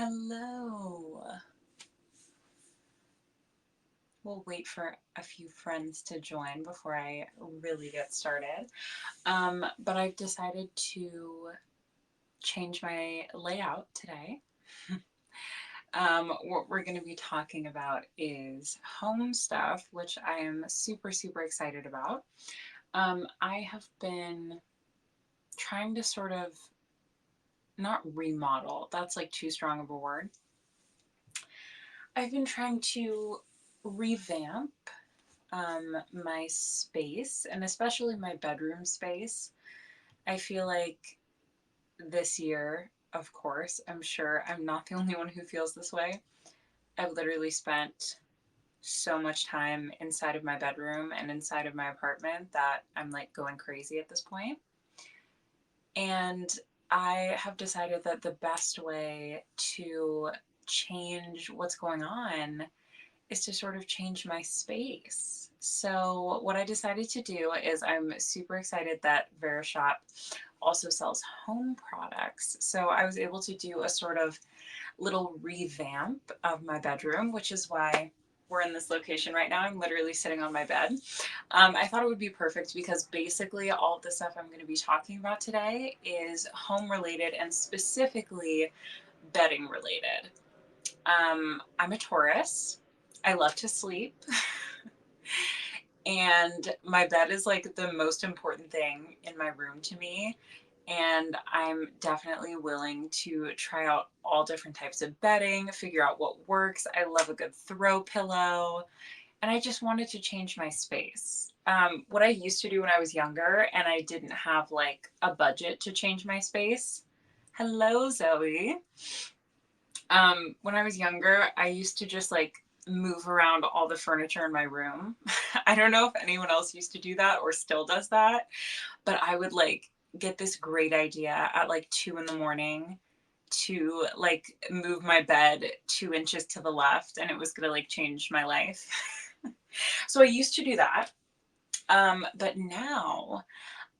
Hello. We'll wait for a few friends to join before I really get started. But I've decided to change my layout today. What we're going to be talking about is home stuff, which I am super, super excited about. I have been trying to sort of not remodel, that's like too strong of a word. I've been trying to revamp my space, and especially my bedroom space. I feel like this year, of course, I'm sure I'm not the only one who feels this way. I've literally spent so much time inside of my bedroom and inside of my apartment that I'm like going crazy at this point. And I have decided that the best way to change what's going on is to sort of change my space. So what I decided to do is I'm super excited that Verishop also sells home products. So I was able to do a sort of little revamp of my bedroom, which is why we're in this location right now. I'm literally sitting on my bed. I thought it would be perfect because basically all of the stuff I'm going to be talking about today is home related and specifically bedding related. I'm a Taurus. I love to sleep. And my bed is like the most important thing in my room to me. And I'm definitely willing to try out all different types of bedding, figure out what works. I love a good throw pillow. And I just wanted to change my space. What I used to do when I was younger and I didn't have like a budget to change my space. Hello, Zoe. When I was younger, I used to just like move around all the furniture in my room. I don't know if anyone else used to do that or still does that, but I would like get this great idea at like 2 in the morning to like move my bed 2 inches to the left and it was gonna like change my life. So I used to do that. But now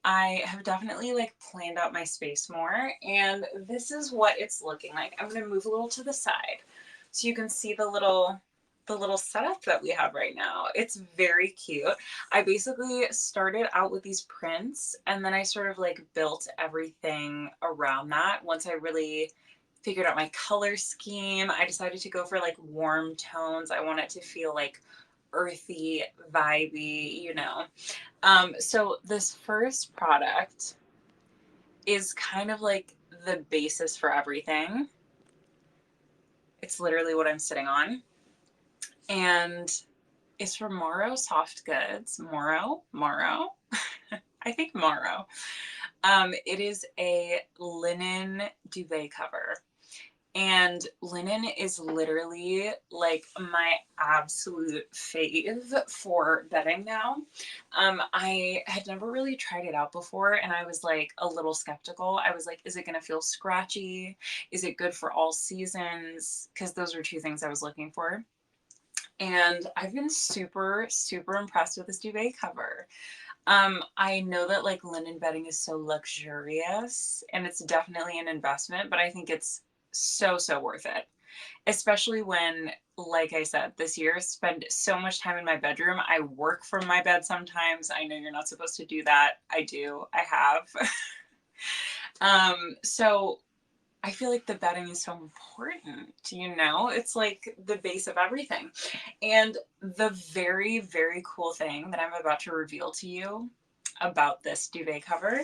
I have definitely like planned out my space more, and this is what it's looking like. I'm gonna move a little to the side so you can see the little setup that we have right now. It's very cute. I basically started out with these prints and then I sort of like built everything around that. Once I really figured out my color scheme, I decided to go for like warm tones. I want it to feel like earthy, vibey. So this first product is kind of like the basis for everything. It's literally what I'm sitting on. And it's from Morrow Soft Goods. Morrow. I think Morrow. It is a linen duvet cover. And linen is literally like my absolute fave for bedding now. I had never really tried it out before and I was like a little skeptical. I was like, is it going to feel scratchy? Is it good for all seasons? Because those were two things I was looking for. And I've been super, super impressed with this duvet cover. I know that like linen bedding is so luxurious and it's definitely an investment, but I think it's so, so worth it. Especially when, like I said, this year I spend so much time in my bedroom. I work from my bed sometimes. I know you're not supposed to do that. I do. I have. So I feel like the bedding is so important, It's like the base of everything. And the very, very cool thing that I'm about to reveal to you about this duvet cover,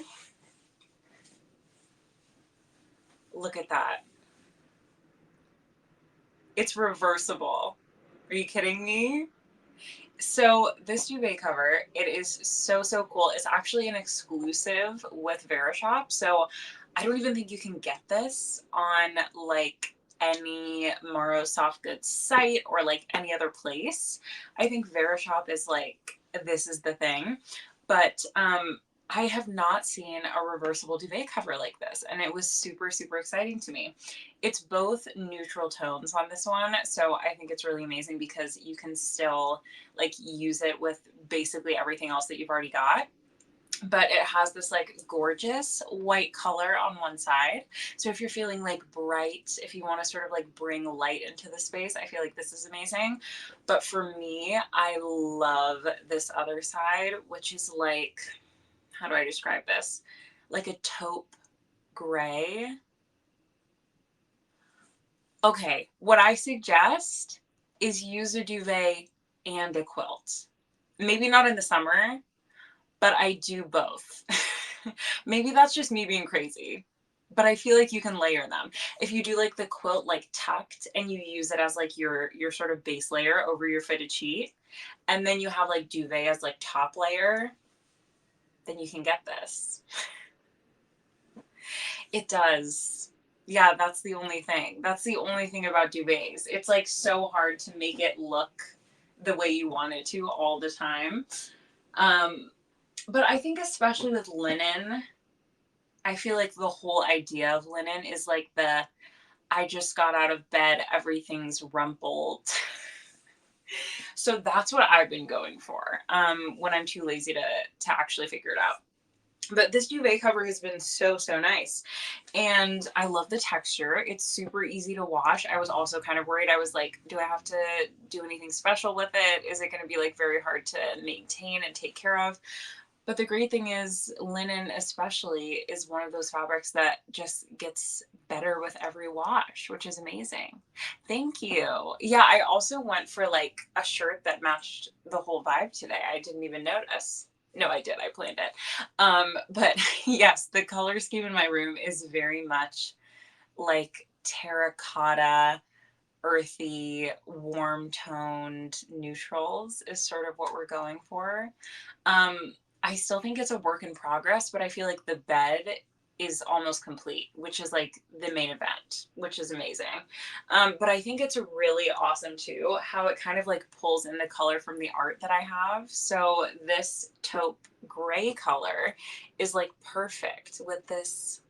look at that. It's reversible. Are you kidding me? So this duvet cover, it is so, so cool. It's actually an exclusive with Verishop. So I don't even think you can get this on like any Morrow Soft Goods site or like any other place. I think Verishop is like, this is the thing. But I have not seen a reversible duvet cover like this, and it was super, super exciting to me. It's both neutral tones on this one, so I think it's really amazing because you can still like use it with basically everything else that you've already got. but it has this like gorgeous white color on one side. So if you're feeling like bright, if you want to sort of like bring light into the space, I feel like this is amazing. But for me, I love this other side, which is like, how do I describe this? Like a taupe gray. Okay, what I suggest is use a duvet and a quilt. Maybe not in the summer, but I do both. Maybe that's just me being crazy, but I feel like you can layer them. If you do like the quilt like tucked and you use it as like your sort of base layer over your fitted sheet, and then you have like duvet as like top layer, then you can get this. It does. Yeah, that's the only thing. That's the only thing about duvets. It's like so hard to make it look the way you want it to all the time. But I think especially with linen, I feel like the whole idea of linen is like the I just got out of bed, everything's rumpled. So that's what I've been going for when I'm too lazy to actually figure it out. But this duvet cover has been so, so nice. And I love the texture. It's super easy to wash. I was also kind of worried. I was like, do I have to do anything special with it? Is it going to be like very hard to maintain and take care of? But the great thing is, linen especially is one of those fabrics that just gets better with every wash, which is amazing. Thank you. Yeah, I also went for like a shirt that matched the whole vibe today. I didn't even notice. No, I did. I planned it. But yes, the color scheme in my room is very much like terracotta, earthy, warm toned neutrals is sort of what we're going for. I still think it's a work in progress, but I feel like the bed is almost complete, which is like the main event, which is amazing. But I think it's really awesome too, how it kind of like pulls in the color from the art that I have. So this taupe gray color is like perfect with this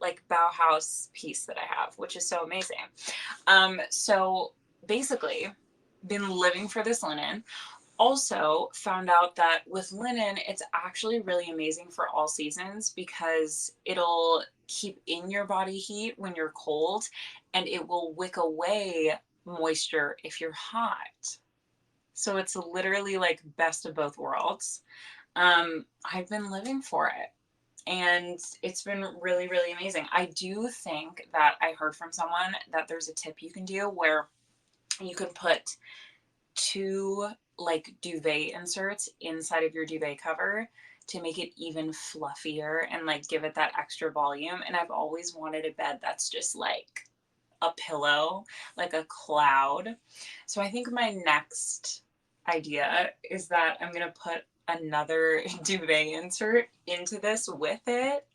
like Bauhaus piece that I have, which is so amazing. So basically, been living for this linen. Also found out that with linen, it's actually really amazing for all seasons because it'll keep in your body heat when you're cold, and it will wick away moisture if you're hot. So it's literally like best of both worlds. I've been living for it, and it's been really, really amazing. I do think that I heard from someone that there's a tip you can do where you can put two like duvet inserts inside of your duvet cover to make it even fluffier and like give it that extra volume. And I've always wanted a bed that's just like a pillow, like a cloud. So I think my next idea is that I'm going to put another duvet insert into this with it,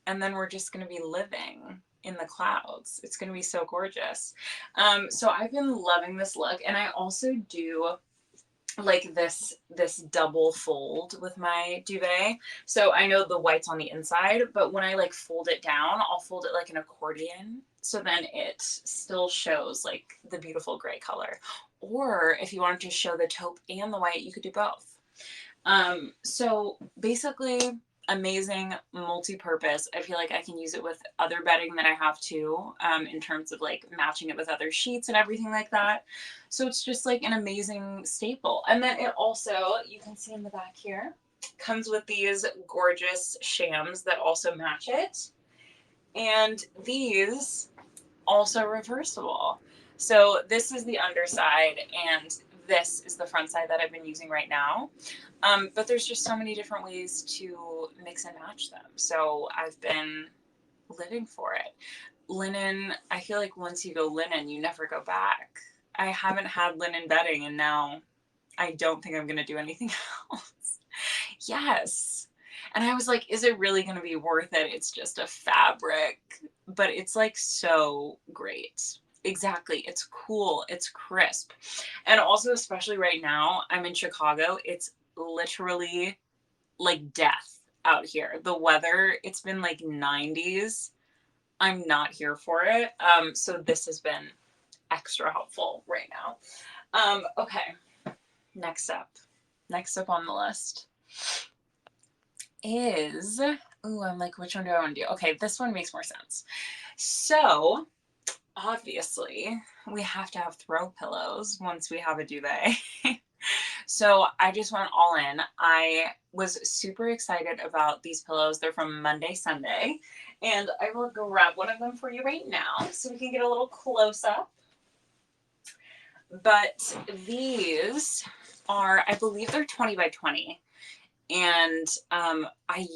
and then we're just going to be living in the clouds. It's going to be so gorgeous. So I've been loving this look, and I also do like this double fold with my duvet. So I know the white's on the inside, but when I like fold it down, I'll fold it like an accordion. So then it still shows like the beautiful gray color. Or if you wanted to show the taupe and the white, you could do both. So basically, amazing multi-purpose. I feel like I can use it with other bedding that I have too, in terms of like matching it with other sheets and everything like that. So it's just like an amazing staple. And then it also, you can see in the back here, comes with these gorgeous shams that also match it. And these also reversible. So this is the underside, and this is the front side that I've been using right now. But there's just so many different ways to mix and match them. So I've been living for it. Linen, I feel like once you go linen, you never go back. I haven't had linen bedding, and now I don't think I'm going to do anything else. Yes. And I was like, is it really going to be worth it? It's just a fabric, but it's like so great. Exactly. It's cool. It's crisp. And also, especially right now, I'm in Chicago. It's literally like death out here. The weather, it's been like 90s. I'm not here for it. So this has been extra helpful right now. Okay. Next up on the list is, ooh, I'm like, which one do I want to do? Okay, this one makes more sense. So obviously we have to have throw pillows once we have a duvet. So I just went all in. I was super excited about these pillows. They're from Monday Sunday, and I will grab one of them for you right now so we can get a little close up. But these are, I believe they're 20 by 20. And I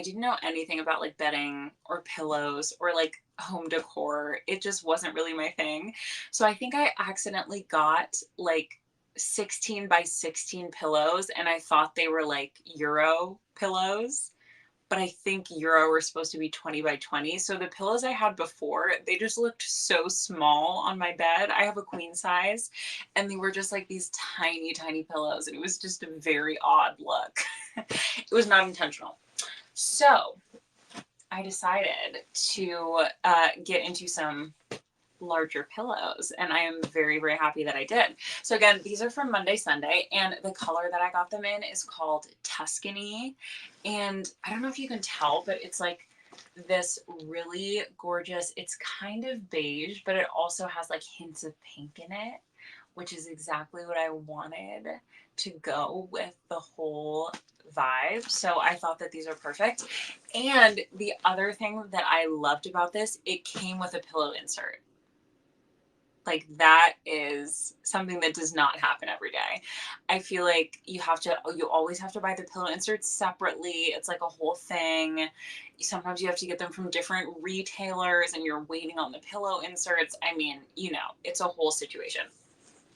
didn't know anything about like bedding or pillows or like home decor. It just wasn't really my thing. So I think I accidentally got like 16 by 16 pillows, and I thought they were like Euro pillows, but I think Euro were supposed to be 20 by 20. So the pillows I had before, they just looked so small on my bed. I have a queen size, and they were just like these tiny, tiny pillows. And it was just a very odd look. It was not intentional. So I decided to get into some larger pillows, and I am very, very happy that I did. So again, these are from Monday Sunday, and the color that I got them in is called Tuscany. And I don't know if you can tell, but it's like this really gorgeous, it's kind of beige, but it also has like hints of pink in it, which is exactly what I wanted to go with the whole vibe. So I thought that these are perfect. And the other thing that I loved about this, it came with a pillow insert. Like that is something that does not happen every day. I feel like you always have to buy the pillow inserts separately. It's like a whole thing. Sometimes you have to get them from different retailers and you're waiting on the pillow inserts. I mean, it's a whole situation.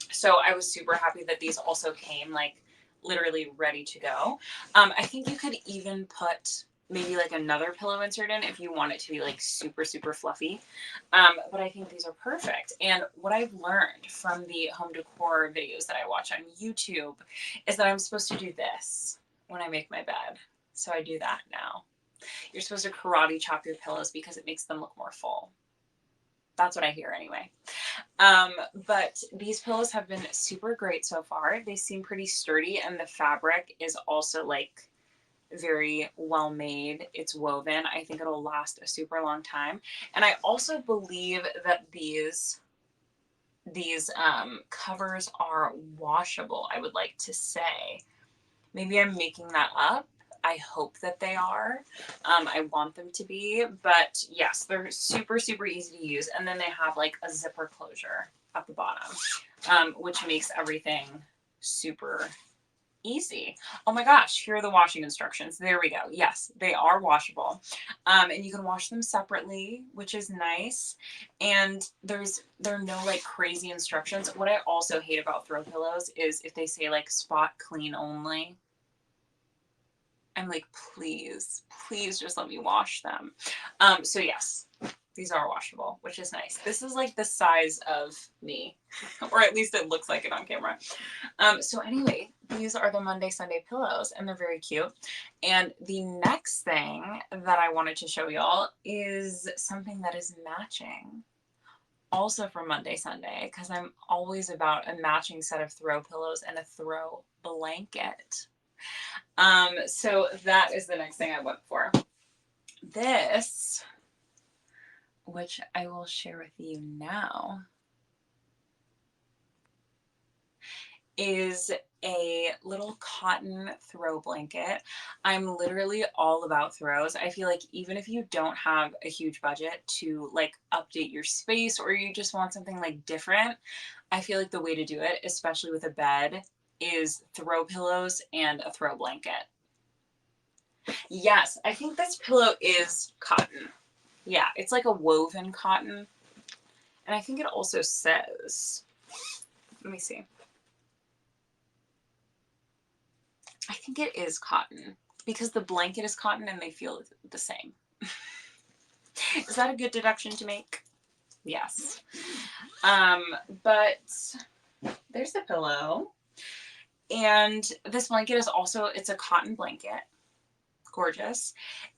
So I was super happy that these also came like literally ready to go. I think you could even put maybe like another pillow insert in if you want it to be like super, super fluffy. But I think these are perfect. And what I've learned from the home decor videos that I watch on YouTube is that I'm supposed to do this when I make my bed. So I do that now. You're supposed to karate chop your pillows because it makes them look more full. That's what I hear anyway. But these pillows have been super great so far. They seem pretty sturdy, and the fabric is also like very well made. It's woven. I think it'll last a super long time. And I also believe that these covers are washable, I would like to say. Maybe I'm making that up. I hope that they are. I want them to be, but yes, they're super, super easy to use. And then they have like a zipper closure at the bottom, which makes everything super easy. Oh my gosh, here are the washing instructions. There we go. Yes, they are washable. And you can wash them separately, which is nice. And there are no like crazy instructions. What I also hate about throw pillows is if they say like spot clean only. I'm like, please, please just let me wash them. So yes, these are washable, which is nice. This is like the size of me, or at least it looks like it on camera. So anyway, these are the Monday Sunday pillows, and they're very cute. And the next thing that I wanted to show y'all is something that is matching. Also from Monday Sunday, because I'm always about a matching set of throw pillows and a throw blanket. So that is the next thing I went for. This, which I will share with you now, is a little cotton throw blanket. I'm literally all about throws. I feel like even if you don't have a huge budget to like update your space, or you just want something like different, I feel like the way to do it, especially with a bed, is throw pillows and a throw blanket. Yes, I think this pillow is cotton. Yeah, it's like a woven cotton. And I think it also says, let me see. I think it is cotton because the blanket is cotton and they feel the same. Is that a good deduction to make? Yes. But there's the pillow. And this blanket is also, it's a cotton blanket. Gorgeous.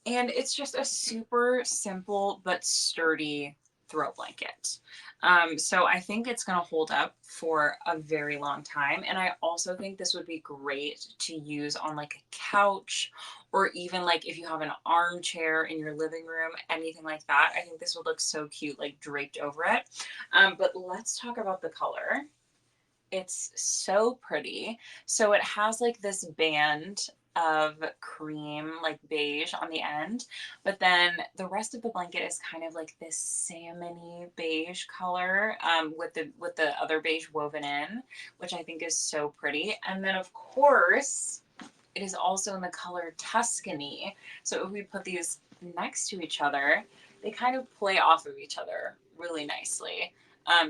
And it's just a super simple but sturdy throw blanket. So I think it's going to hold up for a very long time. And I also think this would be great to use on like a couch, or even like if you have an armchair in your living room, anything like that. I think this would look so cute, like draped over it. But let's talk about the color. It's so pretty. So it has like this band of cream, like beige on the end, but then the rest of the blanket is kind of like this salmony beige color, with the other beige woven in, which I think is so pretty. And then of course it is also in the color Tuscany. So if we put these next to each other, they kind of play off of each other really nicely.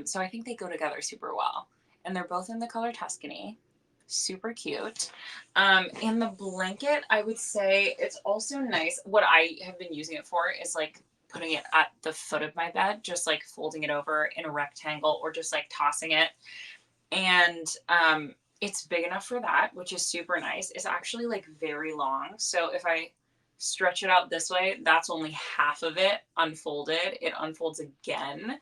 So I think they go together super well. And they're both in the color Tuscany. Super cute. And the blanket, I would say it's also nice. What I have been using it for is like putting it at the foot of my bed, just like folding it over in a rectangle, or just like tossing it. And it's big enough for that, which is super nice. It's actually like very long. So if I stretch it out this way, that's only half of it unfolded. It unfolds again.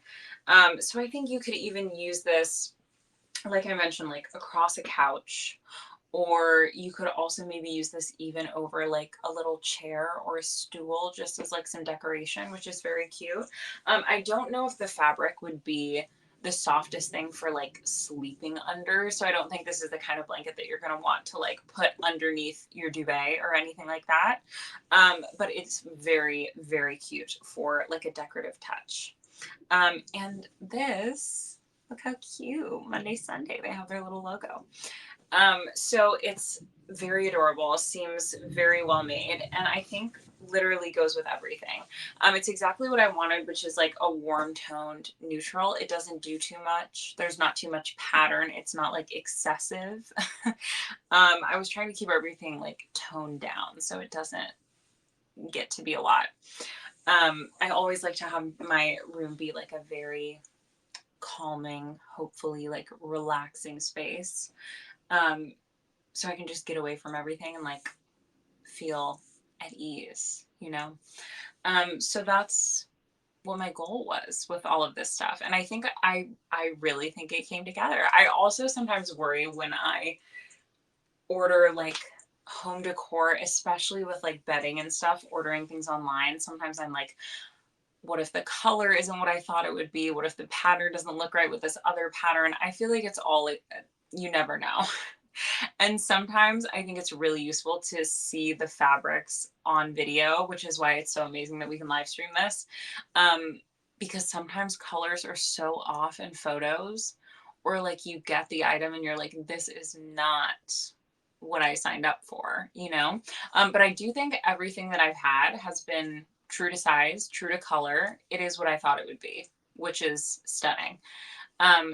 So I think you could even use this, like I mentioned, like across a couch, or you could also maybe use this even over like a little chair or a stool, just as like some decoration, which is very cute. I don't know if the fabric would be the softest thing for like sleeping under, so I don't think this is the kind of blanket that you're going to want to like put underneath your duvet or anything like that. But it's very, very cute for like a decorative touch. And this, look how cute, Monday Sunday, they have their little logo. So it's very adorable, seems very well made, and I think literally goes with everything. It's exactly what I wanted, which is like a warm toned neutral. It doesn't do too much. There's not too much pattern. It's not like excessive. I was trying to keep everything like toned down so it doesn't get to be a lot. I always like to have my room be like a very calming, hopefully like relaxing space. So I can just get away from everything and like feel at ease, you know? So that's what my goal was with all of this stuff. And I think I really think it came together. I also sometimes worry when I order like home decor, especially with like bedding and stuff, ordering things online. Sometimes I'm like, what if the color isn't what I thought it would be? What if the pattern doesn't look right with this other pattern? I feel like it's all, like, you never know. And sometimes I think it's really useful to see the fabrics on video, which is why it's so amazing that we can live stream this. Because sometimes colors are so off in photos, or like you get the item and you're like, this is not what I signed up for, you know? But I do think everything that I've had has been true to size, true to color. It is what I thought it would be, which is stunning.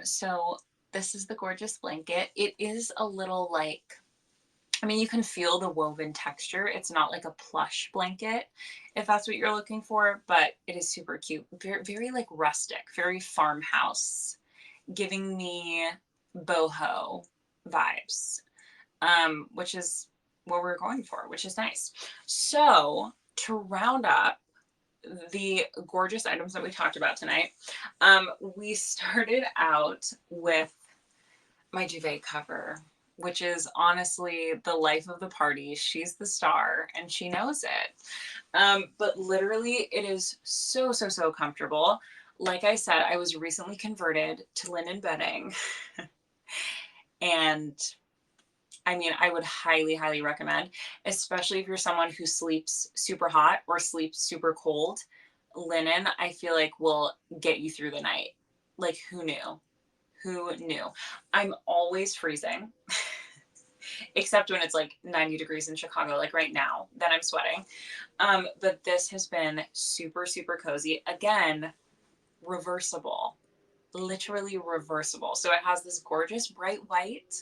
So this is the gorgeous blanket. It is a little like, I mean, you can feel the woven texture. It's not like a plush blanket, if that's what you're looking for, but it is super cute. Very, very like rustic, very farmhouse, giving me boho vibes, which is what we're going for, which is nice. So to round up the gorgeous items that we talked about tonight, we started out with my duvet cover, which is honestly the life of the party. She's the star and she knows it. But literally it is so, so, so comfortable. Like I said, I was recently converted to linen bedding. And I mean, I would highly, highly recommend, especially if you're someone who sleeps super hot or sleeps super cold. Linen, I feel like, will get you through the night. Like, who knew? Who knew? I'm always freezing, except when it's like 90 degrees in Chicago, like right now, then I'm sweating. But this has been super, super cozy. Again, reversible. Literally reversible. So it has this gorgeous bright white.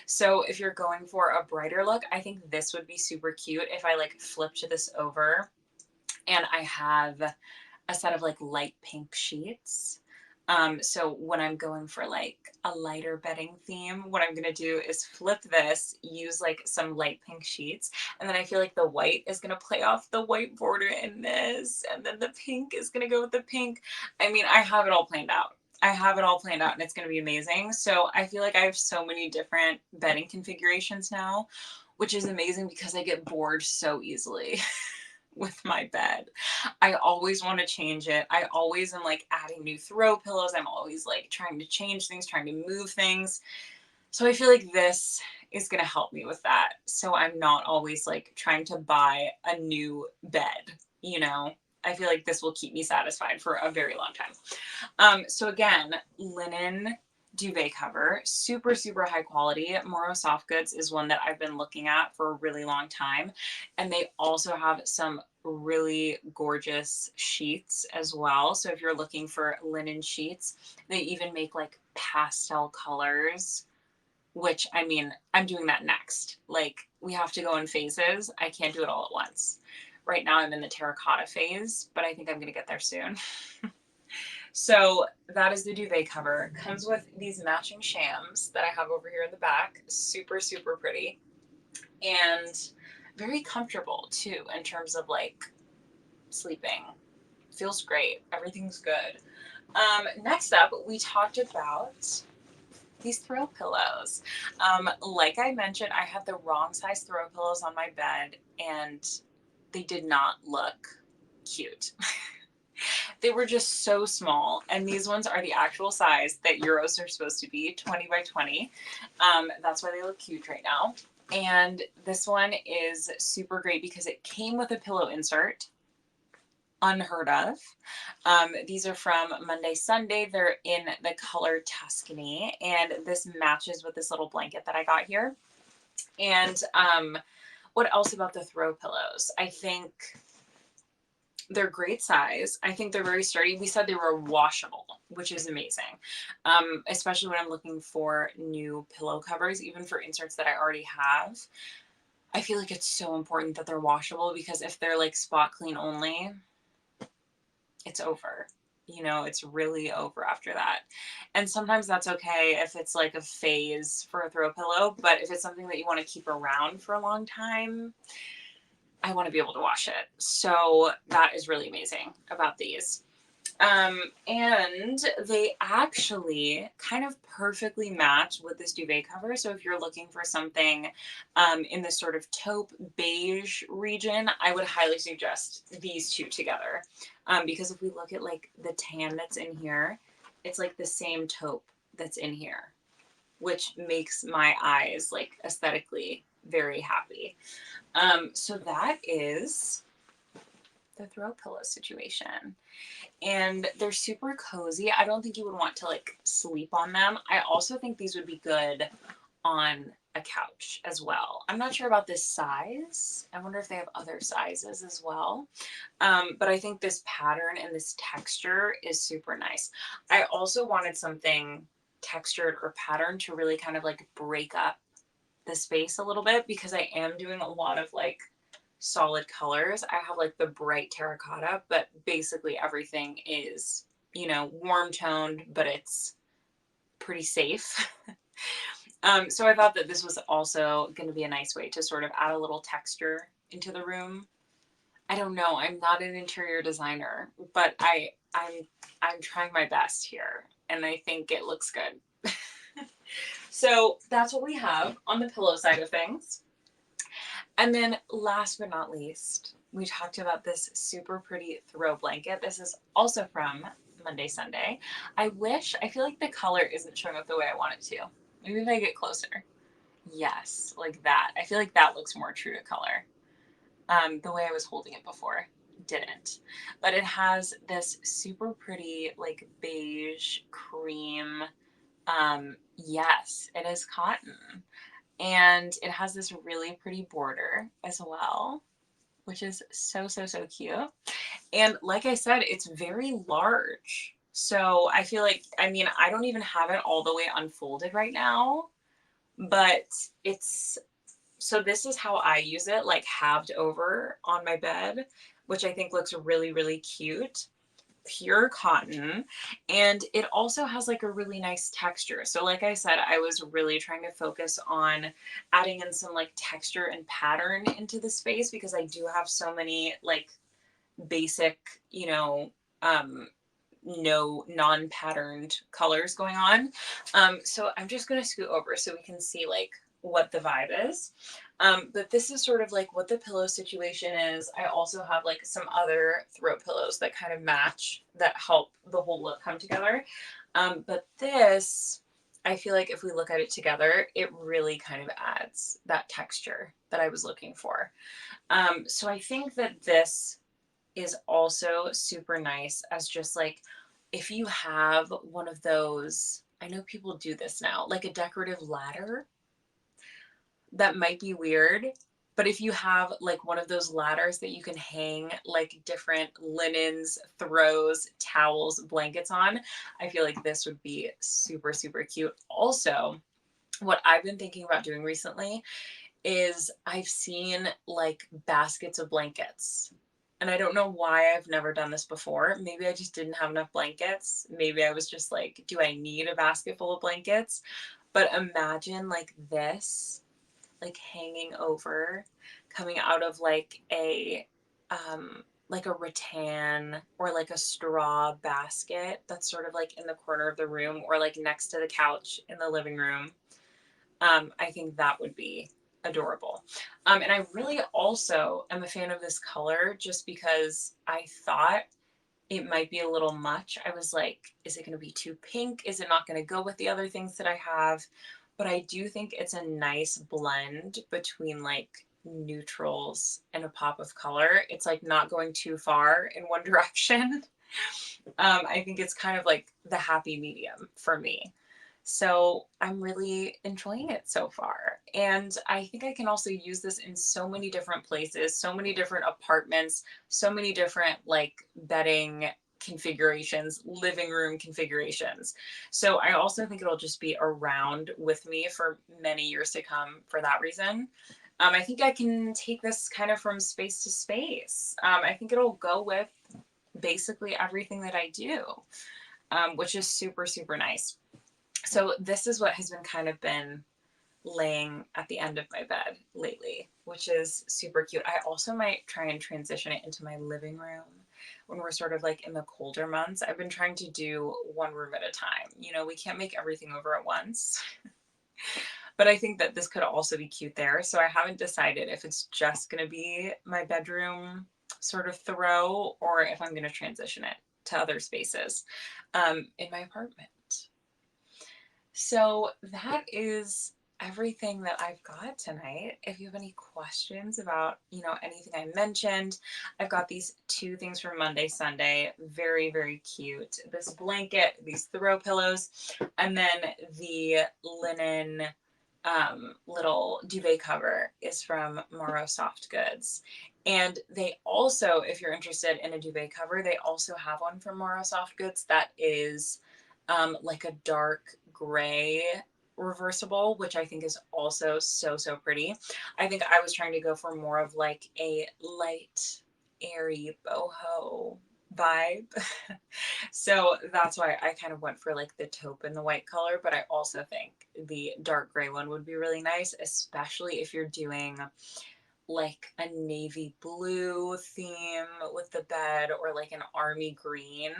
So if you're going for a brighter look, I think this would be super cute if I like flipped this over and I have a set of like light pink sheets. So when I'm going for like a lighter bedding theme, what I'm gonna do is flip this, use like some light pink sheets, and then I feel like the white is gonna play off the white border in this, and then the pink is gonna go with the pink. I mean, I have it all planned out. I have it all planned out and it's gonna be amazing. So I feel like I have so many different bedding configurations now, which is amazing because I get bored so easily. With my bed. I always want to change it. I always am like adding new throw pillows. I'm always like trying to change things, trying to move things. So I feel like this is going to help me with that. So I'm not always like trying to buy a new bed, you know? I feel like this will keep me satisfied for a very long time. So again, linen duvet cover, super, super high quality. Moro Soft Goods is one that I've been looking at for a really long time. And they also have some really gorgeous sheets as well. So if you're looking for linen sheets, they even make like pastel colors, which I mean, I'm doing that next. Like we have to go in phases. I can't do it all at once. Right now I'm in the terracotta phase, but I think I'm going to get there soon. So that is the duvet cover. Comes with these matching shams that I have over here in the back. Super, super pretty. And very comfortable too in terms of like sleeping. Feels great. Everything's good. Next up, we talked about these throw pillows. Like I mentioned, I had the wrong size throw pillows on my bed and they did not look cute. They were just so small, and these ones are the actual size that Euros are supposed to be, 20 by 20. That's why they look cute right now. And this one is super great because it came with a pillow insert. Unheard of. These are from Monday Sunday. They're in the color Tuscany, and this matches with this little blanket that I got here. And what else about the throw pillows? I think they're great size. I think they're very sturdy. We said they were washable, which is amazing. Especially when I'm looking for new pillow covers, even for inserts that I already have. I feel like it's so important that they're washable because if they're like spot clean only, it's over. You know, it's really over after that. And sometimes that's okay if it's like a phase for a throw pillow, but if it's something that you want to keep around for a long time, I want to be able to wash it. So that is really amazing about these. And they actually kind of perfectly match with this duvet cover. So if you're looking for something in this sort of taupe beige region, I would highly suggest these two together. Because if we look at like the tan that's in here, it's like the same taupe that's in here, which makes my eyes like aesthetically very happy. So that is the throw pillow situation. And they're super cozy. I don't think you would want to like sleep on them. I also think these would be good on a couch as well. I'm not sure about this size. I wonder if they have other sizes as well. But I think this pattern and this texture is super nice. I also wanted something textured or patterned to really kind of like break up the space a little bit because I am doing a lot of like solid colors. I have like the bright terracotta, but basically everything is, you know, warm toned, but it's pretty safe. So I thought that this was also going to be a nice way to sort of add a little texture into the room. I don't know. I'm not an interior designer, but I'm trying my best here, and I think it looks good. So that's what we have on the pillow side of things. And then last but not least, we talked about this super pretty throw blanket. This is also from Monday Sunday. I feel like the color isn't showing up the way I want it to. Maybe if I get closer. Yes, like that. I feel like that looks more true to color. The way I was holding it before didn't. But it has this super pretty like beige cream. Yes, it is cotton. And it has this really pretty border as well, which is so, so, so cute. And like I said, it's very large. So I feel like, I mean, I don't even have it all the way unfolded right now, but so this is how I use it, like halved over on my bed, which I think looks really, really cute. pure cotton, and it also has like a really nice texture. So like I said, I was really trying to focus on adding in some like texture and pattern into the space because I do have so many like basic, you know, um, no non-patterned colors going on. So I'm just going to scoot over so we can see like what the vibe is. But this is sort of like what the pillow situation is. I also have like some other throw pillows that kind of match that help the whole look come together. But this, I feel like if we look at it together, it really kind of adds that texture that I was looking for. So I think that this is also super nice as just like if you have one of those, I know people do this now, like a decorative ladder. That might be weird, but if you have like one of those ladders that you can hang like different linens, throws, towels, blankets on, I feel like this would be super, super cute. Also, what I've been thinking about doing recently is I've seen like baskets of blankets. And I don't know why I've never done this before. Maybe I just didn't have enough blankets. Maybe I was just like, do I need a basket full of blankets? But imagine like this, like hanging over, coming out of like a rattan or like a straw basket that's sort of like in the corner of the room or like next to the couch in the living room. I think that would be adorable. And I really also am a fan of this color just because I thought it might be a little much. I was like, is it going to be too pink? Is it not going to go with the other things that I have? But I do think it's a nice blend between like neutrals and a pop of color. It's like not going too far in one direction. I think it's kind of like the happy medium for me. So I'm really enjoying it so far. And I think I can also use this in so many different places, so many different apartments, so many different like bedding configurations, living room configurations. So I also think it'll just be around with me for many years to come for that reason. I think I can take this kind of from space to space. I think it'll go with basically everything that I do, which is super, super nice. So this is what has been laying at the end of my bed lately, which is super cute. I also might try and transition it into my living room when we're sort of like in the colder months. I've been trying to do one room at a time. You know, we can't make everything over at once. But I think that this could also be cute there. So I haven't decided if it's just going to be my bedroom sort of throw or if I'm going to transition it to other spaces in my apartment. So that is everything that I've got tonight. If you have any questions about, you know, anything I mentioned, I've got these two things from Monday, Sunday. Very, very cute. This blanket, these throw pillows, and then the linen little duvet cover is from Morrow Soft Goods. And they also, if you're interested in a duvet cover, they also have one from Morrow Soft Goods that is like a dark gray reversible, which I think is also so, so pretty. I think I was trying to go for more of like a light, airy boho vibe. So that's why I kind of went for like the taupe and the white color, but I also think the dark gray one would be really nice, especially if you're doing like a navy blue theme with the bed or like an army green.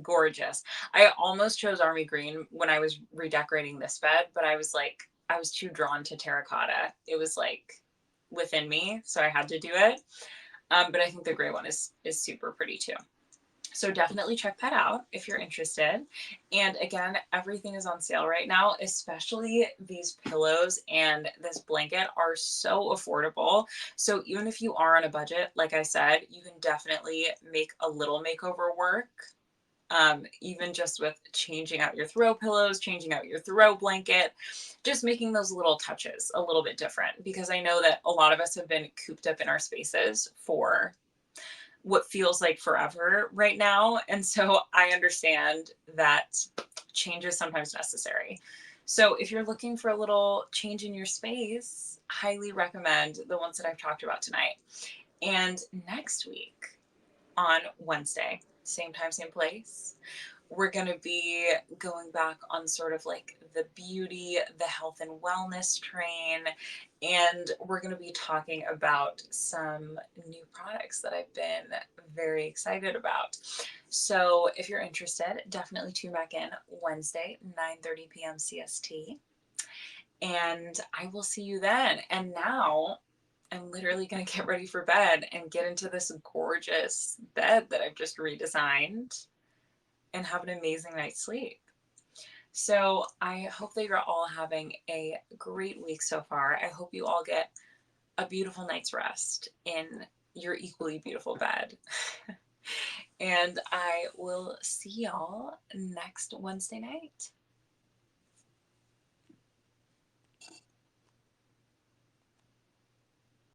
Gorgeous. I almost chose army green when I was redecorating this bed, but I was like, I was too drawn to terracotta. It was like within me, so I had to do it. But I think the gray one is super pretty too. So definitely check that out if you're interested. And again, everything is on sale right now, especially these pillows and this blanket are so affordable. So even if you are on a budget, like I said, you can definitely make a little makeover work. Even just with changing out your throw pillows, changing out your throw blanket, just making those little touches a little bit different. Because I know that a lot of us have been cooped up in our spaces for what feels like forever right now. And so I understand that change is sometimes necessary. So if you're looking for a little change in your space, highly recommend the ones that I've talked about tonight. And next week on Wednesday, same time, same place. We're going to be going back on sort of like the beauty, the health and wellness train, and we're going to be talking about some new products that I've been very excited about. So if you're interested, definitely tune back in Wednesday, 9:30 p.m. CST, and I will see you then. And now I'm literally going to get ready for bed and get into this gorgeous bed that I've just redesigned and have an amazing night's sleep. So I hope that you're all having a great week so far. I hope you all get a beautiful night's rest in your equally beautiful bed. And I will see y'all next Wednesday night.